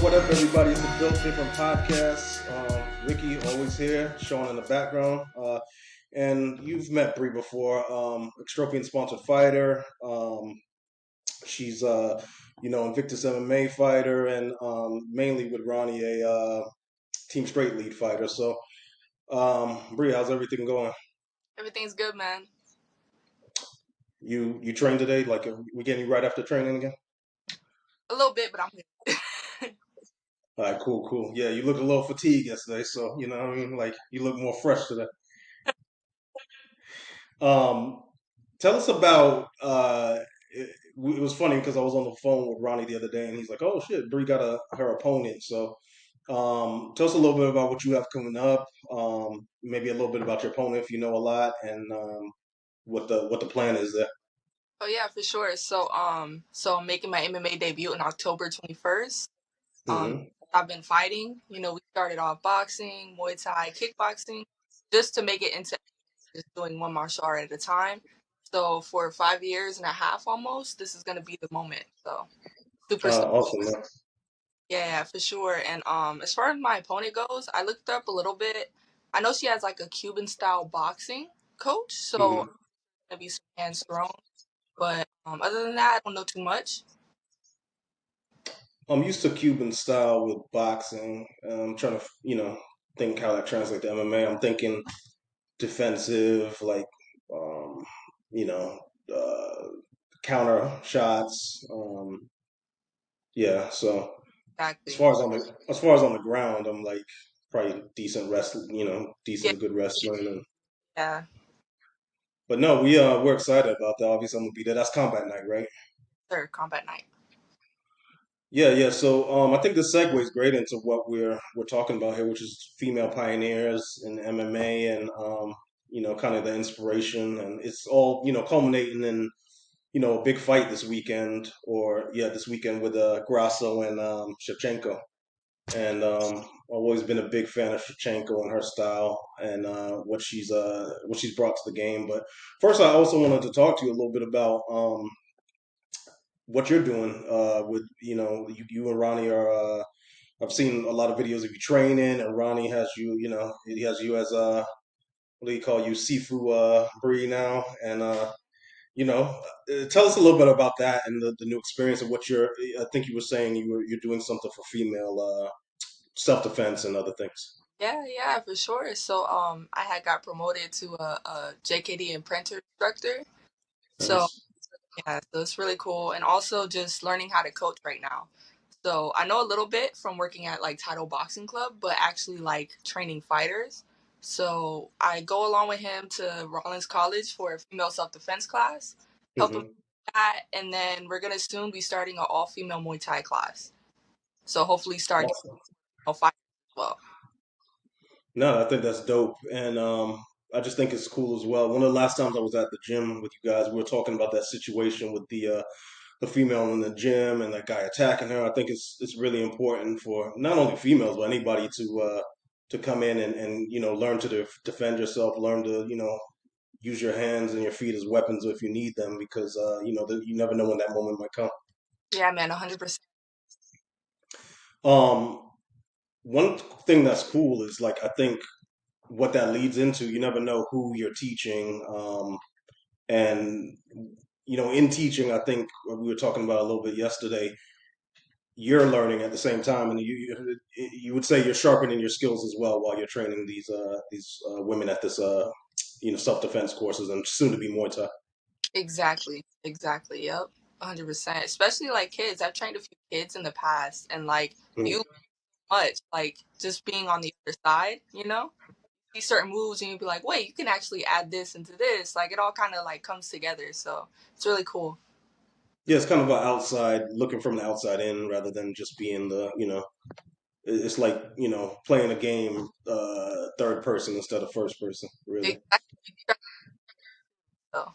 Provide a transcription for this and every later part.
What up, everybody? It's the Built Different Podcast. Ricky, always here, Sean in the background. And you've met Bree before, Extropian sponsored fighter. She's, Invictus MMA fighter, and mainly with Ronnie, a Team Straight lead fighter. So, Bree, how's everything going? Everything's good, man. You trained today? Like, we getting you right after training again? A little bit, but I'm good. All right, cool. Yeah, you look a little fatigued yesterday, so you know what I mean. Like, you look more fresh today. Um, Tell us about. It was funny because I was on the phone with Ronnie the other day, and he's like, "Oh shit, Bree got her opponent." So, tell us a little bit about what you have coming up. Maybe a little bit about your opponent if you know a lot, and what the plan is there. Oh yeah, for sure. So I'm making my MMA debut on October 21st. Um, Hmm. I've been fighting. We started off boxing, Muay Thai, kickboxing, just to make it into just doing one martial art at a time. So for 5 years and a half almost, this is gonna be the moment. So super stoked. Awesome, man. Yeah, for sure. And as far as my opponent goes, I looked her up a little bit. I know she has like a Cuban style boxing coach, so Hmm. gonna be some hands thrown. But other than that, I don't know too much. I'm used to Cuban style with boxing. I'm trying to, think how that translates to MMA. I'm thinking defensive, like, um, you know, uh, counter shots. Yeah, so as Exactly. far as on the ground, I'm like probably decent wrestling, Yeah, decent good wrestling. yeah. But no, we're excited about that. Obviously, I'm gonna be there. That's combat night, right? Third combat night. Yeah. So I think this segues great into what we're talking about here, which is female pioneers in MMA and kind of the inspiration, and it's all culminating in a big fight this weekend, this weekend with Grasso and Shevchenko. And I've always been a big fan of Shevchenko and her style and what she's brought to the game. But first, I also wanted to talk to you a little bit about what you're doing with you and Ronnie are. I've seen a lot of videos of you training, and Ronnie has you. He has you as what do you call you, Sifu Bree now, and tell us a little bit about that and the new experience of what you're. I think you were saying you're doing something for female self defense and other things. Yeah, yeah, for sure. So I had got promoted to a JKD imprinter instructor. So Nice. yeah, so it's really cool, and also just learning how to coach right now. So I know a little bit from working at like Title Boxing Club, but actually like training fighters. So I go along with him to Rollins College for a female self defense class, help him Hmm. with that, and then we're gonna soon be starting an all female Muay Thai class. So hopefully start getting Awesome. fighters as well. No, I think that's dope, and I just think it's cool as well. One of the last times I was at the gym with you guys, we were talking about that situation with the female in the gym and that guy attacking her. I think it's really important for not only females but anybody to come in and learn to defend yourself, learn to use your hands and your feet as weapons if you need them because you never know when that moment might come. Yeah, man, 100%. Um, One thing that's cool is like I think what that leads into. You never know who you're teaching, and in teaching, I think we were talking about a little bit yesterday. You're learning at the same time, and you would say you're sharpening your skills as well while you're training these women at this self defense courses and soon to be Muay Thai. Exactly, exactly. Yep, 100%. Especially like kids. I've trained a few kids in the past, and like you Mm. learn much like just being on the other side. See certain moves, and you'll be like, wait, you can actually add this into this. Like it all kind of like comes together. So it's really cool. Yeah, it's kind of an outside looking from the outside in rather than just being it's like playing a game third person instead of first person, really. Exactly. So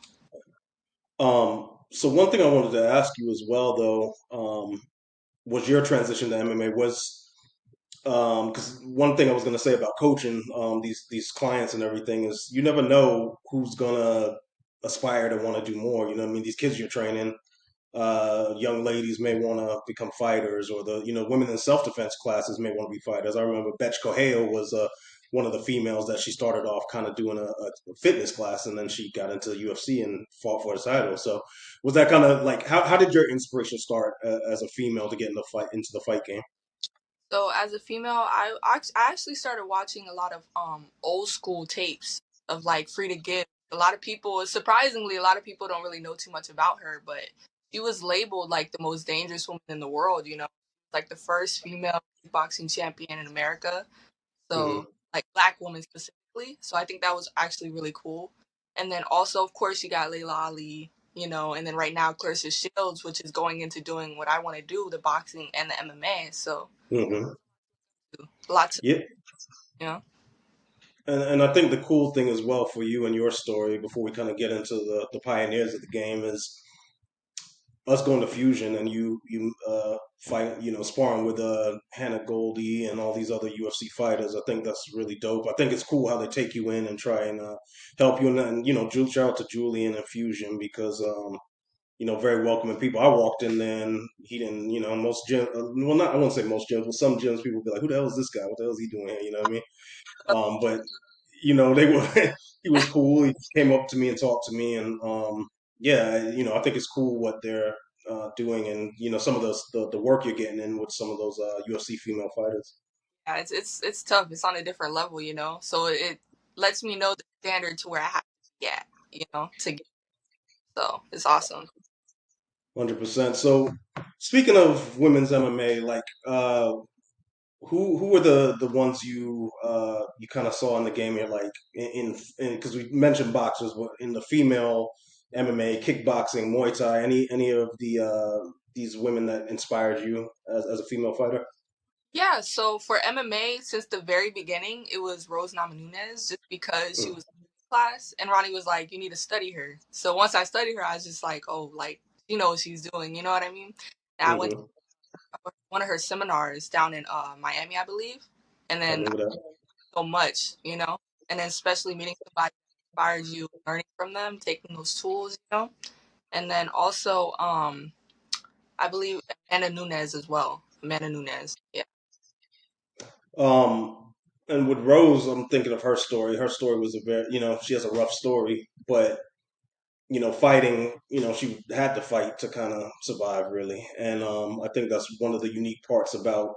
So one thing I wanted to ask you as well, though, was your transition to MMA was because one thing I was going to say about coaching these clients and everything is you never know who's gonna aspire to want to do more. You know what I mean? These kids you're training, young ladies may want to become fighters, or the women in self defense classes may want to be fighters. I remember Betch Corheo was one of the females that she started off kind of doing a fitness class, and then she got into UFC and fought for the title. So was that kind of like how did your inspiration start as a female to get into the fight game? So as a female, I actually started watching a lot of old school tapes of like Free to Give. A lot of people, surprisingly, a lot of people don't really know too much about her, but she was labeled like the most dangerous woman in the world. Like the first female boxing champion in America. So Hmm. like black woman specifically. So I think that was actually really cool. And then also, of course, you got Layla Ali. And then right now Clarissa Shields, which is going into doing what I want to do, the boxing and the MMA. So Hmm. lots of Yeah, you know. and I think the cool thing as well for you and your story, before we kind of get into the pioneers of the game, is us going to Fusion and you fight, sparring with Hannah Goldie and all these other UFC fighters. I think that's really dope. I think it's cool how they take you in and try and help you. And shout out to Julian and Fusion because very welcoming people. I walked in there and he didn't, most gym, well, not I won't say most gyms, but some gyms people be like, "Who the hell is this guy? What the hell is he doing here?" You know what I mean? But they were. He was cool. He came up to me and talked to me, and yeah, I think it's cool what they're doing, and some of the work you're getting in with some of those UFC female fighters. Yeah, it's tough. It's on a different level. So it lets me know the standard to where I have to get, to get. So it's awesome. 100%. So, speaking of women's MMA, like who were the ones you kind of saw in the game? You're like because we mentioned boxers, but in the female MMA, kickboxing, Muay Thai, any of these women that inspired you as a female fighter? Yeah, so for MMA, since the very beginning, it was Rose Namajunas just because she Mm, was in class, and Ronnie was like, "You need to study her." So once I studied her, I was just like, "Oh, like she knows what she's doing." You know what I mean? And I went mm-hmm. to one of her seminars down in Miami, I believe, and I then remember that. so much, and then especially meeting somebody that inspires you, learning from them, taking those tools, and then also I believe Amanda Nunes as well. Amanda Nunes, yeah. Um, and with Rose, I'm thinking of her story. Her story was a very, she has a rough story, but fighting, she had to fight to kind of survive, really. And I think that's one of the unique parts about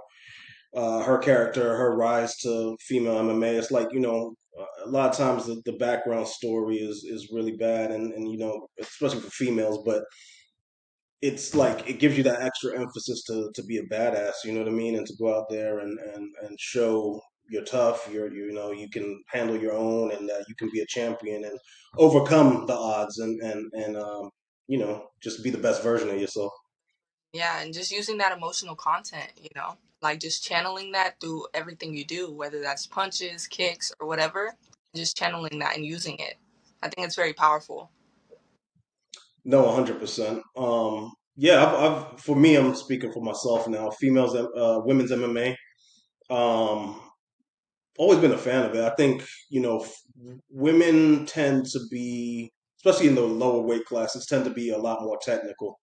her character, her rise to female MMA. It's like a lot of times the background story is really bad, and especially for females, but it's like it gives you that extra emphasis to be a badass. You know what I mean, and to go out there and show you're tough. You can handle your own, and that you can be a champion and overcome the odds, and just be the best version of yourself. Yeah, and just using that emotional content, like just channeling that through everything you do, whether that's punches, kicks, or whatever, just channeling that and using it. I think it's very powerful. No, 100%. Yeah, for me, I'm speaking for myself now. Women's MMA. Um, always been a fan of it. I think women tend to be, especially in the lower weight classes, tend to be a lot more technical.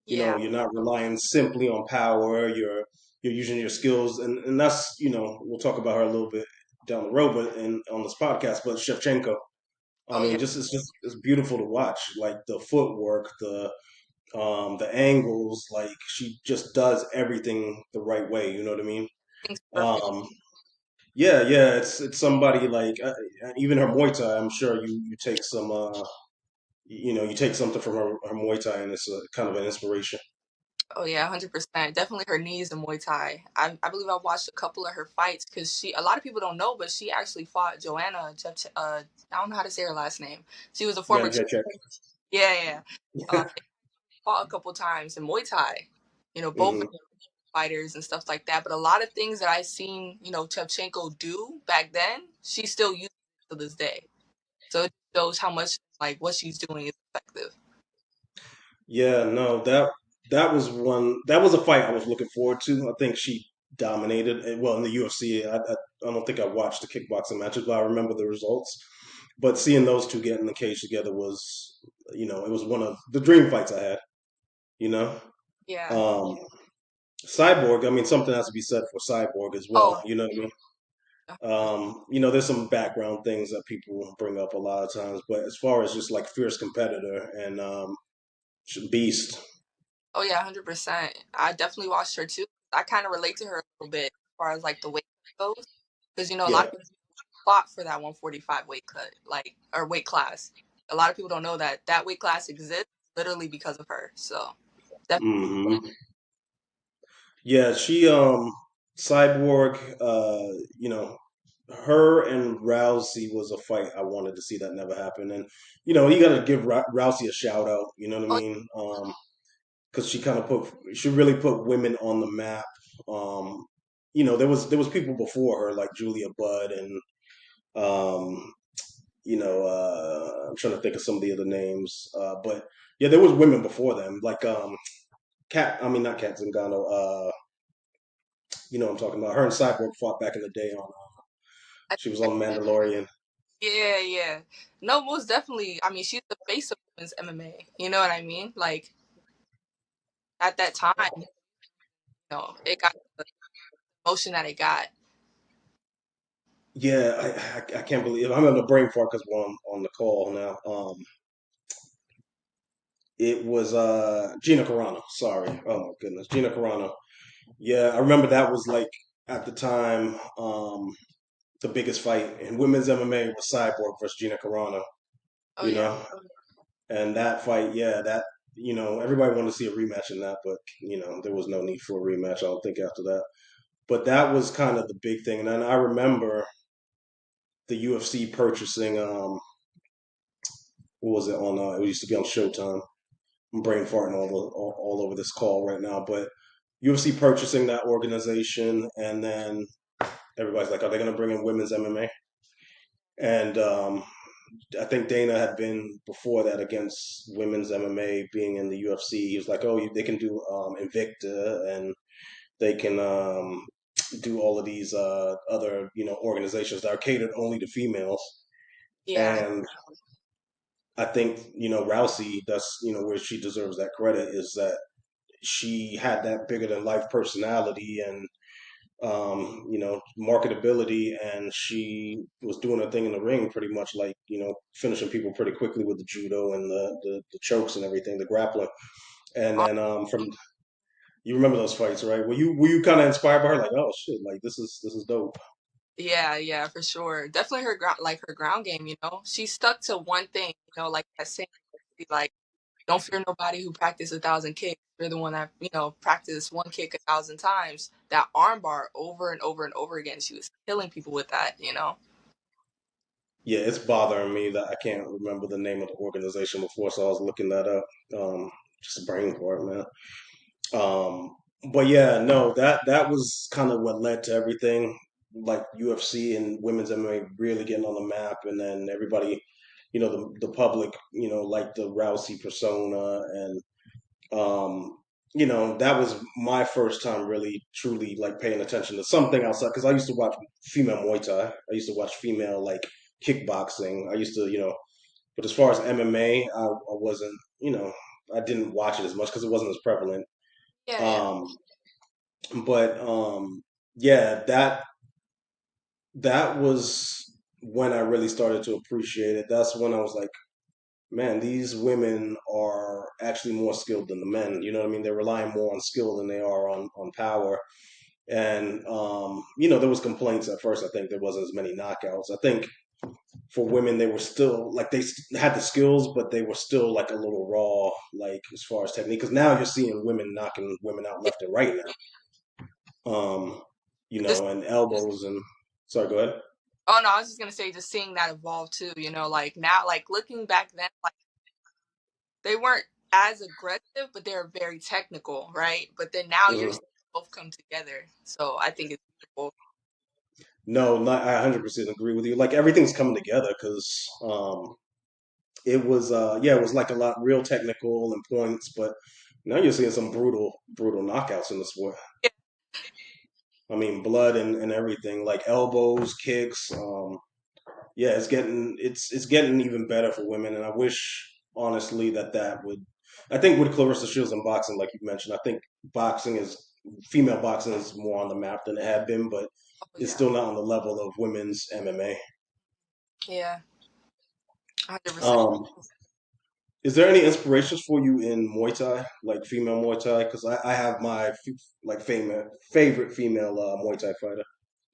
Yeah. You're not relying simply on power. You're using your skills, and that's we'll talk about her a little bit down the road, but in on this podcast. But Shevchenko, I Oh yeah. mean, it's beautiful to watch. Like the footwork, the angles, like she just does everything the right way. You know what I mean? Things perfect. Um, yeah, yeah, it's somebody like even her Muay Thai. I'm sure you take some you take something from her Muay Thai, and it's a kind of an inspiration. Oh yeah, 100%. Definitely her knees in Muay Thai. I believe I watched a couple of her fights because a lot of people don't know, but she actually fought Joanna. I don't know how to say her last name. She was a Yeah, former. check. Yeah, yeah. They fought a couple times in Muay Thai. Both Hmm. fighters and stuff like that. But a lot of things that I seen, Shevchenko do back then, she still uses it to this day. So it shows how much like what she's doing is effective. Yeah, no, that was a fight I was looking forward to. I think she dominated. Well, in the UFC, I don't think I watched the kickboxing matches, but I remember the results. But seeing those two get in the cage together was, it was one of the dream fights I had. You know, Yeah. um, Cyborg. I mean, something has to be said for Cyborg as well. Oh, You know what I mean? There's some background things that people bring up a lot of times, but as far as just like fierce competitor and beast, oh yeah, 100%. I definitely watched her too. I kind of relate to her a little bit as far as like the weight cut goes, because a lot yeah. of people fought for that 145 weight cut, like or weight class. A lot of people don't know that that weight class exists literally because of her. So definitely, hmm Yeah, she Cyborg, you know, her and Rousey was a fight I wanted to see that never happened. And you got to give Rousey a shout out, you know what I oh mean? Cuz she really put women on the map. There was people before her like Julia Budd and um I'm trying to think of some of the other names. But yeah, there was women before them like Cat I mean not Cat Zingano, you know what I'm talking about. Her and Cyborg fought back in the day on. I, She was on Mandalorian. yeah, yeah. No, most definitely. I mean, she's the face of women's MMA. You know what I mean? Like at that time, it got the motion that it got. Yeah, I can't believe I'm in a brain fart because we're on the call now. It was Gina Carano. Sorry. Oh my goodness, Gina Carano. Yeah, I remember that was like at the time the biggest fight in women's MMA was Cyborg versus Gina Carano. Oh You yeah. know, and that fight, yeah, that everybody wanted to see a rematch in that, but there was no need for a rematch. I don't think after that. But that was kind of the big thing, and then I remember the UFC purchasing what was it on? It used to be on Showtime. I'm brain farting all over this call right now, but UFC purchasing that organization, and then everybody's like, "Are they going to bring in women's MMA?" And I think Dana had been before that against women's MMA being in the UFC. He was like, "Oh, they can do Invicta, and they can do all of these other organizations that are catered only to females." Yeah. And I think Rousey. That's where she deserves that credit is that she had that bigger than life personality and marketability, and she was doing her thing in the ring pretty much like finishing people pretty quickly with the judo and the chokes and everything, the grappling. And Oh, then from you remember those fights, right? Were you kind of inspired by her, like, oh shit, like this is dope? yeah, yeah, for sure. Definitely her ground, like her ground game. She stuck to one thing. Like that saying, like don't fear nobody who practice 1,000 kicks. You're the one that practice one kick 1,000 times. That armbar over and over and over again. She was killing people with that. Yeah, it's bothering me that I can't remember the name of the organization before, so I was looking that up. Just a brain for it, man. Um, but yeah, no, that was kind of what led to everything, like UFC and women's MMA really getting on the map, and then everybody, the public, like the Rousey persona, and that was my first time really truly like paying attention to something outside because I used to watch female Muay Thai, I used to watch female like kickboxing, I used to, but as far as MMA, I wasn't, I didn't watch it as much because it wasn't as prevalent. Yeah, yeah. Um, but yeah, that was when I really started to appreciate it. That's when I was like, man, these women are actually more skilled than the men. You know what I mean? They're relying more on skill than they are on power. And there was complaints at first. I think there wasn't as many knockouts. I think for women, they were still like had the skills, but they were still like a little raw, like as far as technique. Because now you're seeing women knocking women out Yeah. left and right now. Just And elbows and sorry, go ahead. oh no, I was just gonna say just seeing that evolve too. Like now, like looking back then, like they weren't as aggressive, but they're very technical, right? But then now you're Mhm. seeing both come together. So I think it's beautiful. No, not, I 100% agree with you. Like everything's coming together because it was yeah, it was like a lot real technical and points, but now you're seeing some brutal knockouts in the sport. Yeah, I mean, blood and everything, like elbows, kicks. Yeah, it's getting even better for women, and I wish honestly that would. I think with Clarissa Shields and boxing, like you mentioned, I think boxing is female boxing is more on the map than it had been, but Oh it's yeah, still not on the level of women's MMA. yeah, 100%. Um, is there any inspirations for you in Muay Thai, like female Muay Thai? Because I have my like favorite female Muay Thai fighter.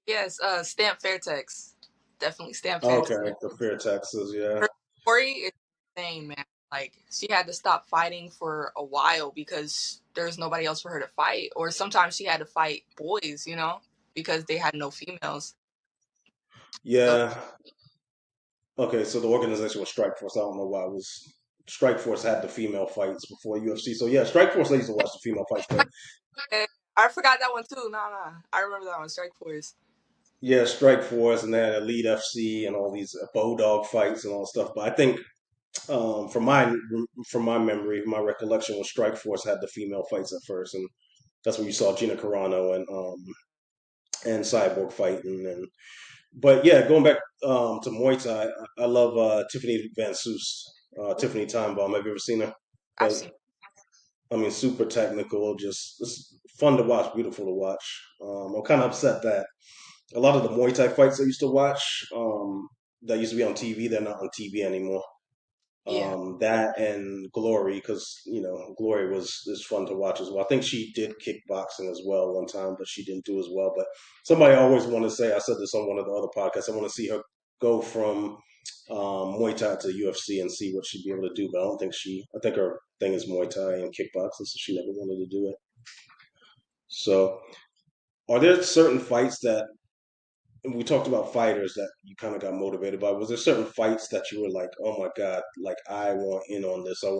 Yes, Stamp Fairtex, definitely Stamp Fairtex. Okay, the Fair Texas, yeah. Her story is insane, man. Like she had to stop fighting for a while because there's nobody else for her to fight, or sometimes she had to fight boys, because they had no females. So Yeah. Okay, so the organization was Strike Force. I don't know why it was Strike Force had the female fights before UFC. So yeah, Strike Force I used to watch the female fights, but eh, I forgot that one too. Nah, nah, I remember that one. Strike Force. yeah, Strike Force and then Elite FC and all these Bulldog fights and all that stuff. But I think from my memory, my recollection was Strike Force had the female fights at first, and that's when you saw Gina Carano and Cyborg fighting. And but yeah, going back to Muay Thai, I love Tiffany Van Soos, Ooh, Tiffany Time Bomb. Have you ever seen her? I've But seen. I mean, super technical, just it's fun to watch, beautiful to watch. I'm kind of upset that a lot of the Muay Thai fights I used to watch that used to be on TV, they're not on TV anymore. Yeah, That and Glory, because Glory was is fun to watch as well. I think she did kickboxing as well one time, but she didn't do as well. But somebody always want to say, I said this on one of the other podcasts, I want to see her go from Muay Thai to UFC and see what she'd be able to do. But I don't think I think her thing is Muay Thai and kickboxing, so she never wanted to do it. So, are there certain fights that and we talked about fighters that you kind of got motivated by? Was there certain fights that you were like, oh my god, like I want in on this. I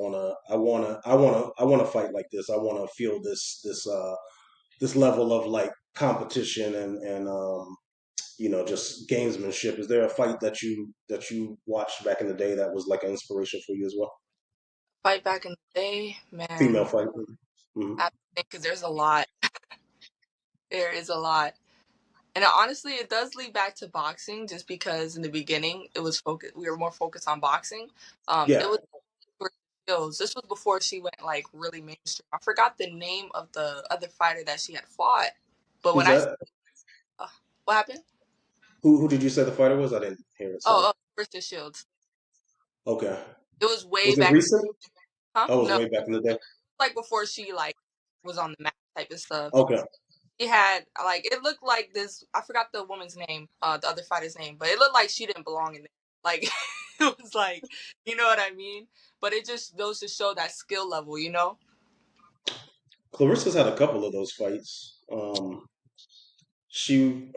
wanna fight like this. I wanna feel this level of like competition and just gamesmanship. Is there a fight that you watched back in the day that was like an inspiration for you as well? fight back in the day, Female man. fight. Hmm. I think because there's a lot. There is a lot. And honestly, it does lead back to boxing, just because in the beginning it was focused. We were more focused on boxing. It Yeah. was skills. This was before she went like really mainstream. I forgot the name of the other fighter that she had fought, but Who's when I that? uh, what happened? Who did you say the fighter was? I didn't hear it. Sorry. Oh, versus Shields. Okay. It was way Was it back, recent? huh? Oh, it was No, way back in the day. like before she like was on the map type of stuff. Okay. She had like it looked like this. I forgot the woman's name, the other fighter's name, but it looked like she didn't belong in there. Like it was like, you know what I mean? But it just goes to show that skill level. Clarissa's had a couple of those fights.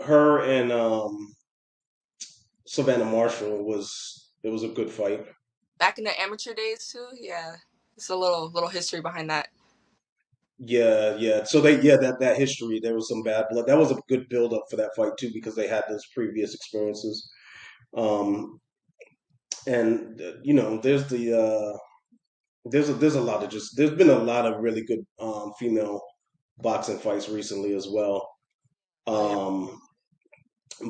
Her and Savannah Marshall it was a good fight. Back in the amateur days too. Yeah, it's a little history behind that. Yeah, yeah. So that history there was some bad blood. That was a good build up for that fight too because they had those previous experiences. And there's a lot of just there's been a lot of really good female boxing fights recently as well. Oh yeah, Um,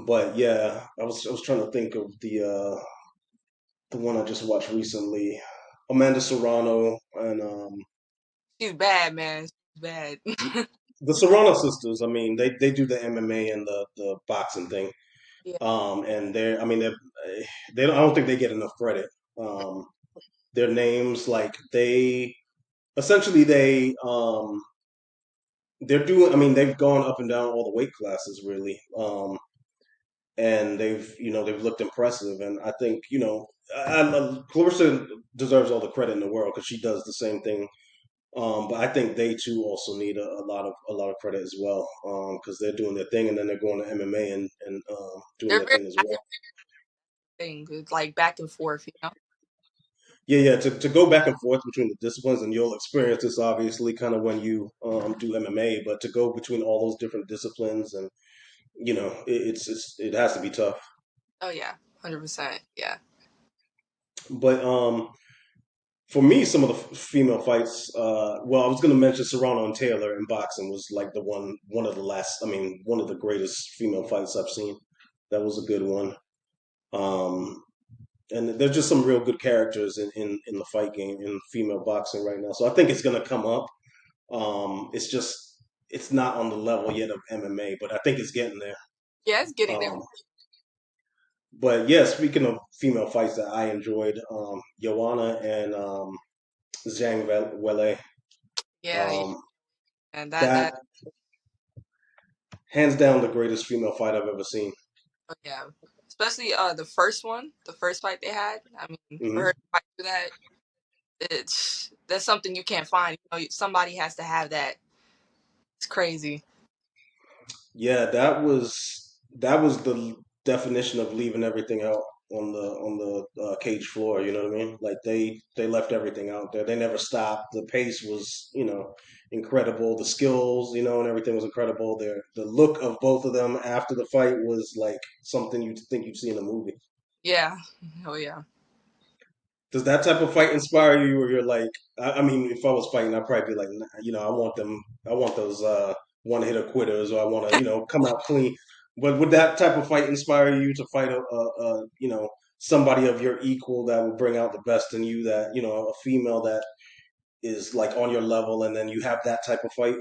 but yeah, I was trying to think of the one I just watched recently, Amanda Serrano and she's bad, man. She's bad. the Serrano sisters. I mean, they do the MMA and the boxing thing, Yeah, and I mean, they don't, I don't think they get enough credit. Um, their names, like they essentially they're doing. I mean, they've gone up and down all the weight classes really, and they've looked impressive, and I think Clarissa deserves all the credit in the world because she does the same thing. But I think they too also need a lot of credit as well because they're doing their thing and then they're going to MMA and doing they're their very thing as well. active things. It's like back and forth. Yeah, yeah. To go back and forth between the disciplines, and you'll experience this obviously kind of when you do MMA, but to go between all those different disciplines and it has to be tough. Oh yeah, 100%. Yeah. But for me, some of the female fights. Well, I was going to mention Serrano and Taylor in boxing was like one of the last. I mean, one of the greatest female fights I've seen. That was a good one. Um, and there's just some real good characters in the fight game in female boxing right now. So I think it's gonna come up. It's just it's not on the level yet of MMA, but I think it's getting there. Yeah, it's getting there. Um, but yeah, speaking of female fights that I enjoyed, Joanna and Zhang Wele, Yeah, yeah, um, and that that hands down the greatest female fight I've ever seen. oh, yeah, especially the first one, the first fight they had. I mean, for her Hmm. to fight through that, that's something you can't find. Somebody has to have that. It's crazy. Yeah, that was the definition of leaving everything out on the cage floor. You know what I mean? Like they left everything out there. They never stopped. The pace was incredible. The skills and everything was incredible. The look of both of them after the fight was like something you'd think you'd see in a movie. Yeah. Oh yeah. Does that type of fight inspire you, or you're like, I mean, if I was fighting, I'd probably be like, nah, I want them, I want those one hitter quitters, or I want to, come out clean. But would that type of fight inspire you to fight somebody of your equal that will bring out the best in you, that a female that is like on your level, and then you have that type of fight?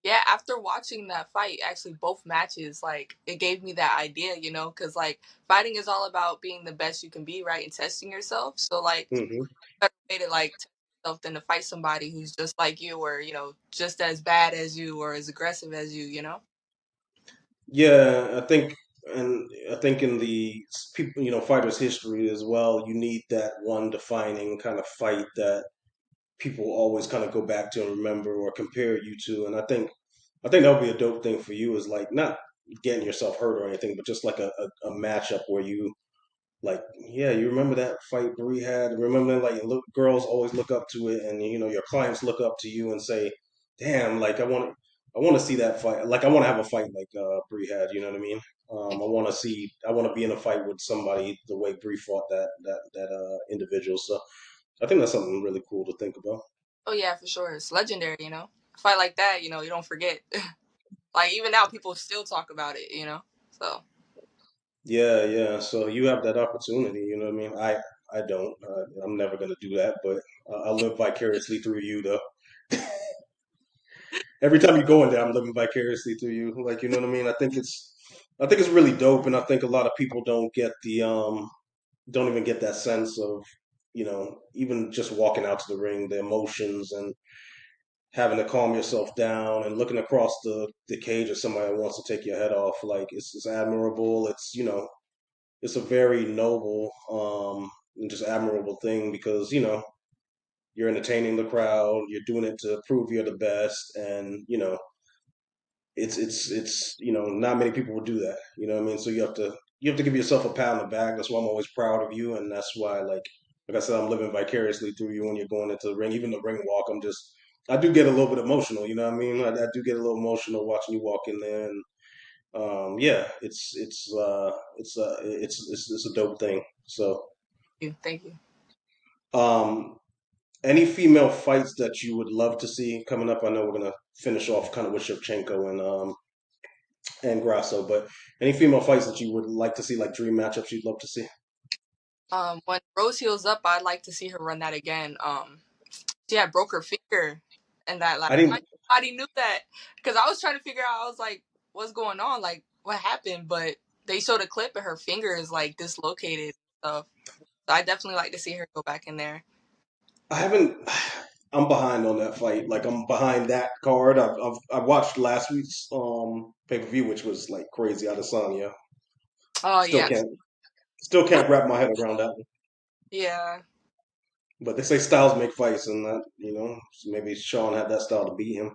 Yeah, after watching that fight, actually both matches, like it gave me that idea, because like fighting is all about being the best you can be, right, and testing yourself. So like, Hmm. better way to like test yourself than to fight somebody who's just like you, or just as bad as you, or as aggressive as you. Yeah, I think in the people, fighters' history as well, you need that one defining kind of fight that people always kind of go back to and remember or compare you to. And I think that would be a dope thing for you, is like not getting yourself hurt or anything, but just like a matchup where you like, yeah, you remember that fight Bree had. Remember, like, look, girls always look up to it, and your clients look up to you and say, "Damn, like I want to see that fight. Like I want to have a fight like Bree had. You know what I mean? I want to be in a fight with somebody the way Bree fought that individual. So I think that's something really cool to think about. Oh yeah, for sure, it's legendary. A fight like that, you don't forget. Like even now, people still talk about it. So Yeah, yeah. So you have that opportunity. You know what I mean? I don't. I'm never gonna do that, but I'll live vicariously through you, though. Every time you go in there, I'm living vicariously through you. Like, you know what I mean? I think it's really dope, and I think a lot of people don't even get that sense of, even just walking out to the ring, the emotions and having to calm yourself down and looking across the cage at somebody that wants to take your head off. Like, it's admirable. It's a very noble and just admirable thing, because you're entertaining the crowd, you're doing it to prove you're the best, and it's not many people will do that. You know what I mean? So you have to give yourself a pat on the back. That's why I'm always proud of you, and that's why like I said, I'm living vicariously through you when you're going into the ring. Even the ring walk, I do get a little bit emotional. You know what I mean? I do get a little emotional watching you walk in there, and yeah, it's a dope thing. So thank you. um, any female fights that you would love to see coming up? I know we're gonna finish off kind of with Shevchenko and Grasso, but any female fights that you would like to see, like dream matchups you'd love to see? When Rose heals up, I'd like to see her run that again. She had broke her finger, and that like I didn't. nobody knew that because I was trying to figure out. I was like, what's going on? Like, what happened? But they showed a clip, and her finger is like dislocated and stuff. So I definitely like to see her go back in there. I haven't. I'm behind on that fight. Like I'm behind that card. I watched last week's pay per view, which was like crazy out of Sonya. Oh Still yeah, can't still can't wrap my head around that one. yeah, But they say styles make fights, and that so maybe Sean had that style to beat him.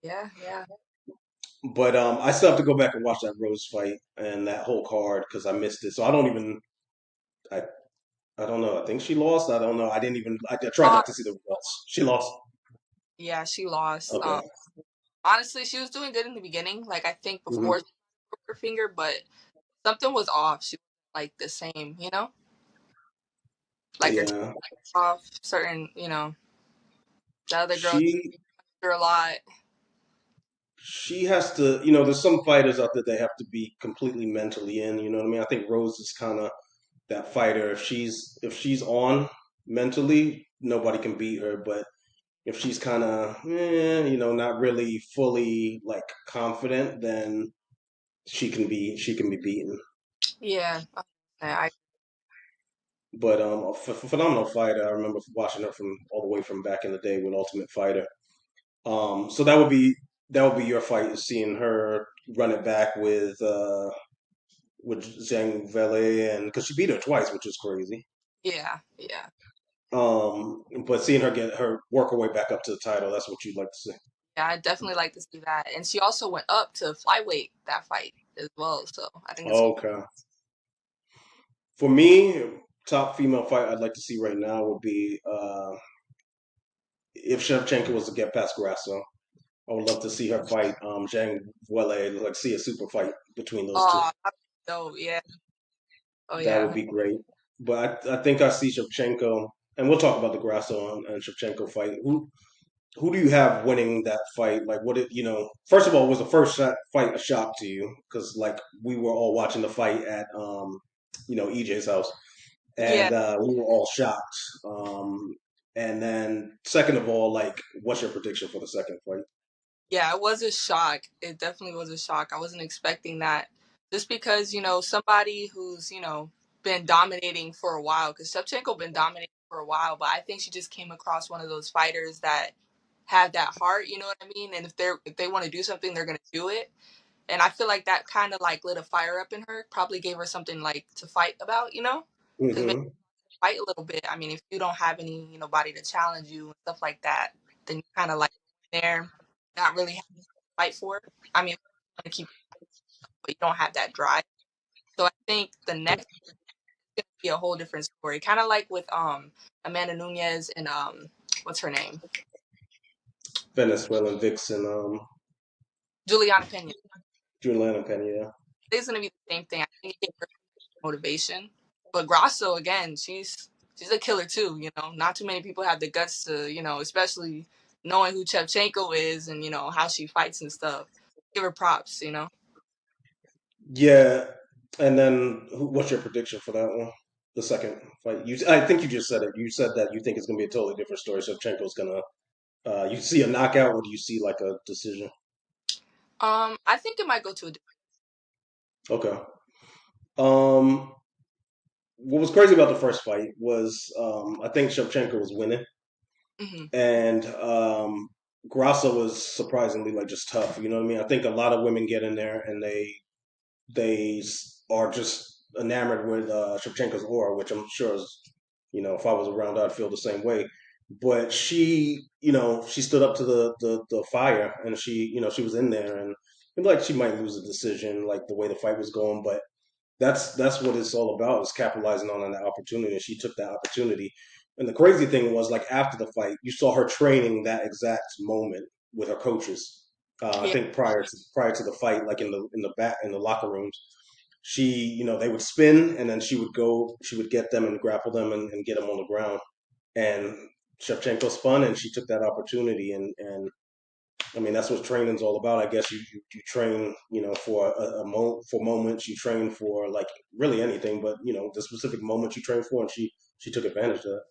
yeah, yeah. But I still have to go back and watch that Rose fight and that whole card because I missed it. So I don't even. I I don't know. I think she lost. I don't know. I didn't even. I tried Uh, not to see the results. She lost. yeah, she lost. Okay. Honestly, she was doing good in the beginning. Like I think Hmm. before she broke her finger, but something was off. She was like the same. Like her Yeah. off. Certain, the other girl She her a lot. she has to. There's some fighters out there they have to be completely mentally in. You know what I mean? I think Rose is kind of. that fighter. If she's on mentally, nobody can beat her. But if she's kind of, not really fully like confident, then she can be beaten. Yeah, I But a phenomenal fighter. I remember watching her from all the way from back in the day with Ultimate Fighter. So that would be your fight, is seeing her run it back with Zhang Vele, and because she beat her twice, which is crazy. yeah, yeah, But seeing her get her work her way back up to the title, that's what you'd like to see. yeah. I definitely like to see that. And she also went up to flyweight that fight as well. So I think it's Okay. For me, top female fight I'd like to see right now would be if Shevchenko was to get past Grasso. I would love to see her fight Zhang Weili, like see a super fight between those two. oh no, yeah, oh That would yeah, be great. But I think I see Shevchenko, and we'll talk about the Grasso and Shevchenko fight. Who do you have winning that fight? Like, what it, first of all, was the first fight a shock to you? Because, like, we were all watching the fight at, EJ's house, yeah. and we were all shocked. And then, second of all, like, what's your prediction for the second fight? Yeah, it was a shock. It definitely was a shock. I wasn't expecting that. Just because, somebody who's, been dominating for a while, because Shevchenko been dominating for a while, but I think she just came across one of those fighters that have that heart, you know what I mean? And if they want to do something, they're gonna do it. And I feel like that kind of like lit a fire up in her, probably gave her something like to fight about, because maybe Hmm. fight a little bit. I mean, if you don't have any, body to challenge you and stuff like that, then you kind of like there, not really fight for it. I mean, want to keep, but you don't have that drive. So I think the next is gonna be a whole different story. Kind of like with Amanda Nunez and what's her name, Venezuelan Vixen, Juliana Pena. Juliana Pena. It's gonna be the same thing. I think it gave her motivation. But Grasso again, she's a killer too. Not too many people have the guts to, especially knowing who Shevchenko is and how she fights and stuff. Give her props. Yeah, and then what's your prediction for that one? The second fight. I think you just said it. You said that you think it's going to be a totally different story. Shevchenko's going to. You see a knockout, or do you see like a decision? I think it might go to a. Okay. Um, what was crazy about the first fight was I think Shevchenko was winning, Mm-hmm. and Grasso was surprisingly like just tough. You know what I mean? I think a lot of women get in there and they are just enamored with Shevchenko's aura, which I'm sure is, if I was around, I'd feel the same way. But she stood up to the fire, and she was in there, and like she might lose a decision, like the way the fight was going, but that's what it's all about, is capitalizing on that opportunity. And she took that opportunity. And the crazy thing was, like after the fight, you saw her training that exact moment with her coaches. I Yeah. think prior to the fight, like in the back in the locker rooms, they would spin, and then she would get them and grapple them and get them on the ground. And Shevchenko spun, and she took that opportunity, and I mean, that's what training's all about. I guess you train, for for moments. You train for like really anything, but the specific moment you train for, and she took advantage of that.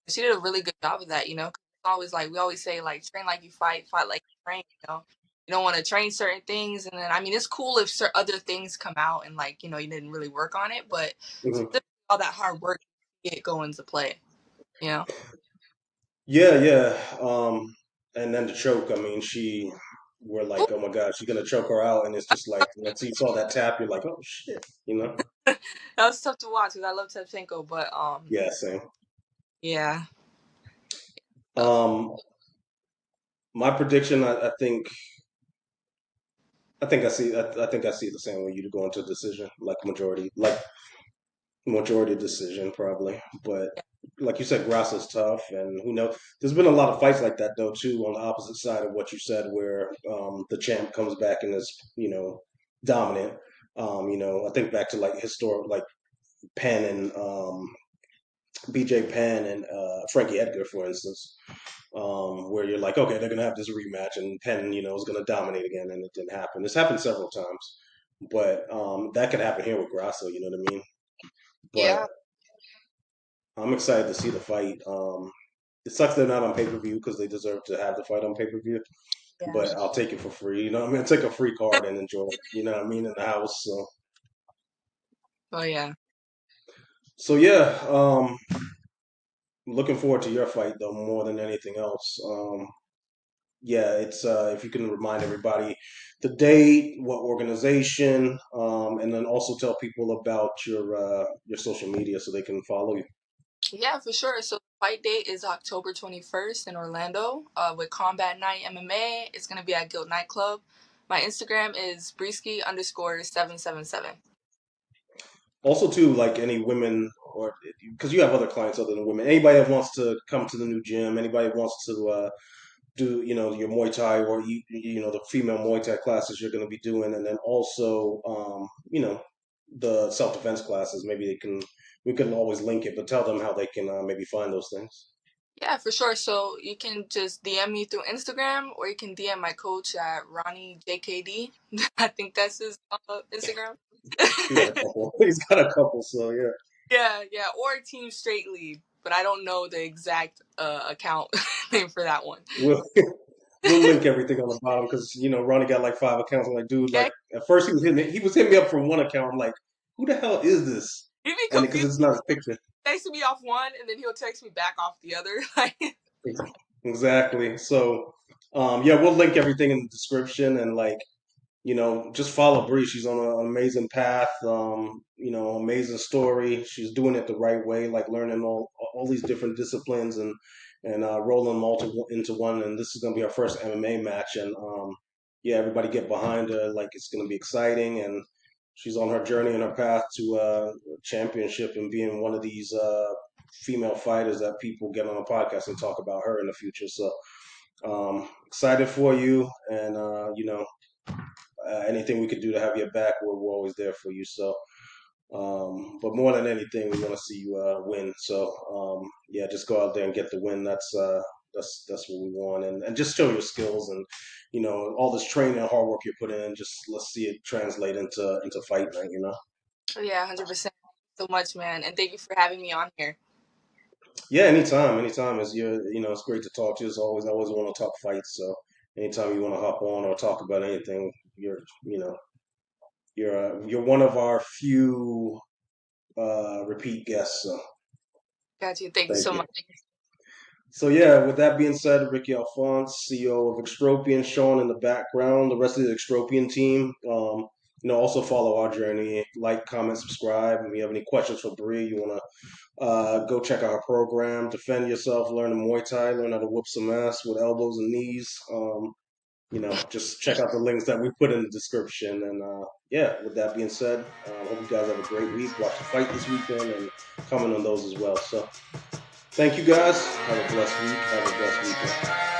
She did a really good job of that. 'Cause it's always like we always say, like train like you fight like you train. You don't want to train certain things, and then I mean, it's cool if other things come out and like you didn't really work on it, but Hmm. specifically all that hard work get go into play. You know, Yeah, yeah. And then the choke. I mean, we're Ooh, like, oh my god, she's gonna choke her out, and it's just like once you saw that tap, you're like, oh shit. that was tough to watch because I love Shevchenko, but Yeah, same. yeah, tough. Um, my prediction, I think I see it the same way you to go into a decision, like majority decision probably. But like you said, Grasso's tough, and who knows? There's been a lot of fights like that though too, on the opposite side of what you said, where the champ comes back and is dominant. I think back to like historic, like Penn and BJ Penn and Frankie Edgar, for instance, where you're like, okay, they're gonna have this rematch, and Penn, is gonna dominate again, and it didn't happen. It's happened several times, but that could happen here with Grasso. You know what I mean? But Yeah, I'm excited to see the fight. It sucks they're not on pay per view because they deserve to have the fight on pay per view. yeah. But I'll take it for free. You know what I mean? I'll take a free card and enjoy it. You know what I mean? In the house. Oh yeah. So yeah. Looking forward to your fight though more than anything else. Yeah, it's if you can remind everybody the date, what organization, and then also tell people about your social media so they can follow you. Yeah, for sure. So the fight date is October 21st in Orlando with Combat Night MMA. It's going to be at Guild Nightclub. My Instagram is Breesky_777. Also, too, like any women or because you have other clients other than women, anybody that wants to come to the new gym, anybody that wants to do your Muay Thai or the female Muay Thai classes you're going to be doing, and then also the self defense classes. Maybe we can always link it, but tell them how they can maybe find those things. Yeah, for sure. So you can just DM me through Instagram or you can DM my coach at Ronnie JKD. I think that's his Instagram. He got a couple. He's got a couple. So yeah, Yeah, yeah, or Team Straight Lead, but I don't know the exact account name for that one. we'll we'll link everything on the bottom because Ronnie got like 5 accounts. I'm like, dude, Yeah, like at first he was hitting me up from one account. I'm like, who the hell is this? he'd be And because confused. it's not a picture. Texting me off one, and then he'll text me back off the other. Like, Exactly. So, yeah, we'll link everything in the description and like just follow Bree. She's on an amazing path. Amazing story. She's doing it the right way, like learning all these different disciplines and rolling them all into one. And this is gonna be our first MMA match. And yeah, everybody get behind her. Like it's gonna be exciting. And she's on her journey and her path to championship and being one of these female fighters that people get on a podcast and talk about her in the future. So excited for you, and anything we could do to have your back, we're always there for you. So, but more than anything, we want to see you win. So, yeah, just go out there and get the win. That's what we want, and just show your skills and all this training and hard work you put in. Just let's see it translate into fight night. yeah, 100%. So much, man, and thank you for having me on here. Yeah, anytime. It's great to talk to you. As always, I always want to talk fights. So, anytime you want to hop on or talk about anything, you're one of our few repeat guests. So Got you. Thank you thank so you. much. So yeah, with that being said, Ricky Alphonse, CEO of Extropian, shown in the background. The rest of the Extropian team, also follow our journey. Like, comment, subscribe. If you have any questions for Bree, you want to go check out her program, defend yourself, learn the Muay Thai, learn how to whoop some ass with elbows and knees. Just check out the links that we put in the description. And yeah, with that being said, hope you guys have a great week. Watch the fight this weekend and comment on those as well. So thank you guys. Have a blessed week. Have a blessed weekend.